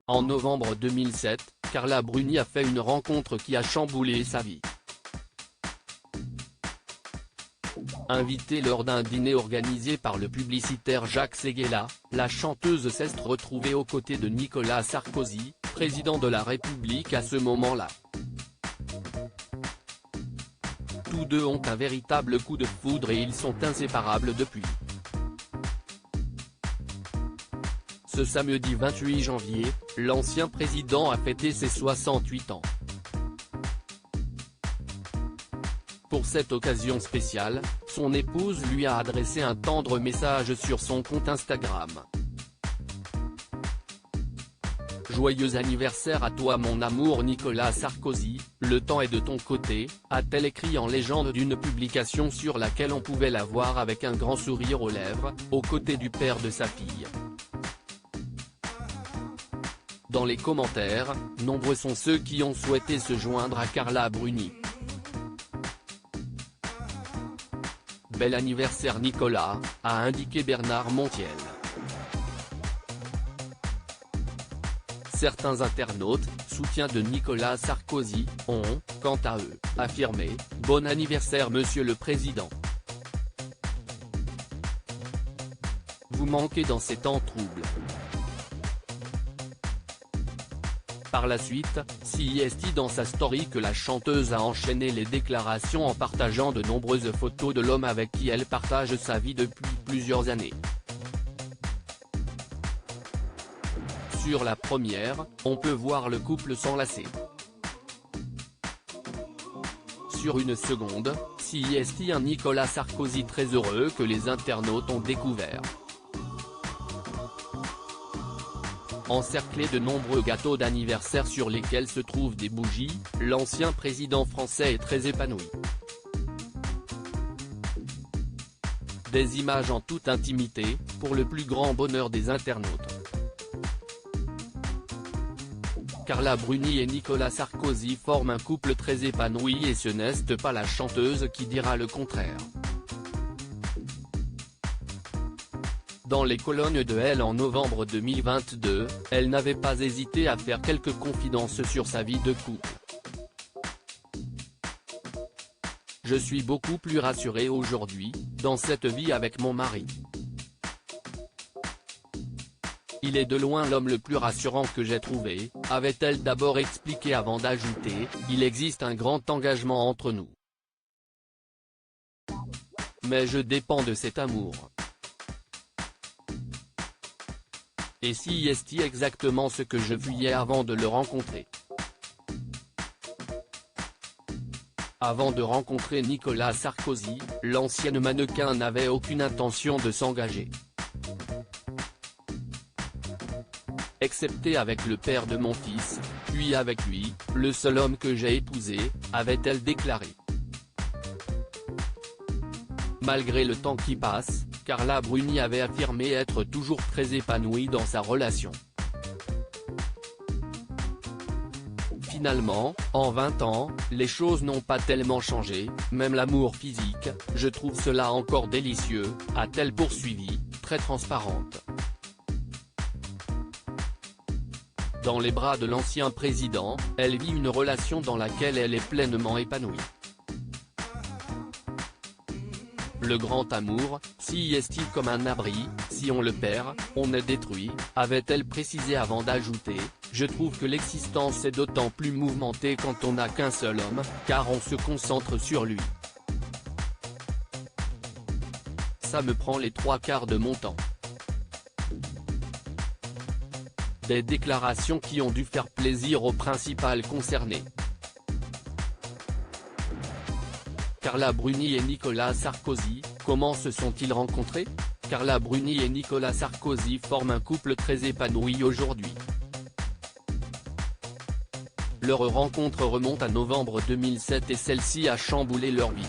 En novembre 2007, Carla Bruni a fait une rencontre qui a chamboulé sa vie. Invitée lors d'un dîner organisé par le publicitaire Jacques Séguéla, la chanteuse s'est retrouvée aux côtés de Nicolas Sarkozy, président de la République à ce moment-là. Tous deux ont un véritable coup de foudre et ils sont inséparables depuis. Ce samedi 28 janvier, l'ancien président a fêté ses 68 ans. Pour cette occasion spéciale, son épouse lui a adressé un tendre message sur son compte Instagram. Joyeux anniversaire à toi mon amour Nicolas Sarkozy, le temps est de ton côté, a-t-elle écrit en légende d'une publication sur laquelle on pouvait la voir avec un grand sourire aux lèvres, aux côtés du père de sa fille. Dans les commentaires, nombreux sont ceux qui ont souhaité se joindre à Carla Bruni. Bel anniversaire Nicolas, a indiqué Bernard Montiel. Certains internautes, soutiens de Nicolas Sarkozy, ont, quant à eux, affirmé « Bon anniversaire Monsieur le Président ». Vous manquez dans ces temps troubles. Par la suite, CIST dans sa story que la chanteuse a enchaîné les déclarations en partageant de nombreuses photos de l'homme avec qui elle partage sa vie depuis plusieurs années. Sur la première, on peut voir le couple s'enlacer. Sur une seconde, CIST un Nicolas Sarkozy très heureux que les internautes ont découvert. Encerclé de nombreux gâteaux d'anniversaire sur lesquels se trouvent des bougies, l'ancien président français est très épanoui. Des images en toute intimité, pour le plus grand bonheur des internautes. Carla Bruni et Nicolas Sarkozy forment un couple très épanoui et ce n'est pas la chanteuse qui dira le contraire. Dans les colonnes de Elle en novembre 2022, elle n'avait pas hésité à faire quelques confidences sur sa vie de couple. Je suis beaucoup plus rassurée aujourd'hui, dans cette vie avec mon mari. Il est de loin l'homme le plus rassurant que j'ai trouvé, avait-elle d'abord expliqué avant d'ajouter, il existe un grand engagement entre nous. Mais je dépends de cet amour. Et si est-il exactement ce que je fuyais avant de le rencontrer. Avant de rencontrer Nicolas Sarkozy, l'ancienne mannequin n'avait aucune intention de s'engager. Excepté avec le père de mon fils, puis avec lui, le seul homme que j'ai épousé, avait-elle déclaré. Malgré le temps qui passe, Carla Bruni avait affirmé être toujours très épanouie dans sa relation. Finalement, en 20 ans, les choses n'ont pas tellement changé, même l'amour physique, je trouve cela encore délicieux, a-t-elle poursuivi, très transparente. Dans les bras de l'ancien président, elle vit une relation dans laquelle elle est pleinement épanouie. Le grand amour, si est-il comme un abri, si on le perd, on est détruit, avait-elle précisé avant d'ajouter, je trouve que l'existence est d'autant plus mouvementée quand on n'a qu'un seul homme, car on se concentre sur lui. Ça me prend les 3/4 de mon temps. Des déclarations qui ont dû faire plaisir aux principales concernées. Carla Bruni et Nicolas Sarkozy, comment se sont-ils rencontrés? Carla Bruni et Nicolas Sarkozy forment un couple très épanoui aujourd'hui. Leur rencontre remonte à novembre 2007 et celle-ci a chamboulé leur vie.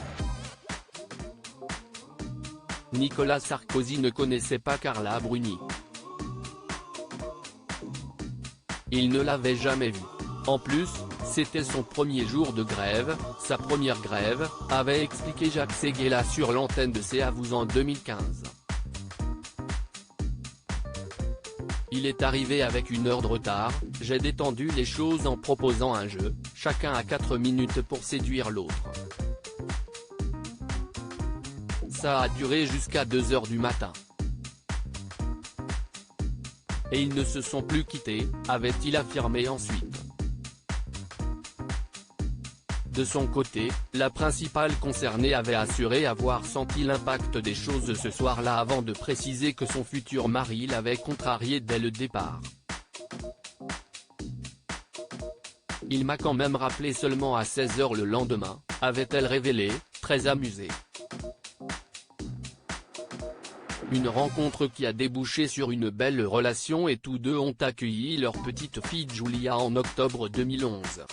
Nicolas Sarkozy ne connaissait pas Carla Bruni. Il ne l'avait jamais vue. En plus, c'était son premier jour de grève, sa première grève, avait expliqué Jacques Séguéla sur l'antenne de CAVOUZ en 2015. Il est arrivé avec 1 heure de retard, j'ai détendu les choses en proposant un jeu, chacun a 4 minutes pour séduire l'autre. Ça a duré jusqu'à 2 heures du matin. Et ils ne se sont plus quittés, avait-il affirmé ensuite. De son côté, la principale concernée avait assuré avoir senti l'impact des choses ce soir-là avant de préciser que son futur mari l'avait contrarié dès le départ. Il m'a quand même rappelé seulement à 16 h le lendemain, avait-elle révélé, très amusée. Une rencontre qui a débouché sur une belle relation et tous deux ont accueilli leur petite fille Julia en octobre 2011.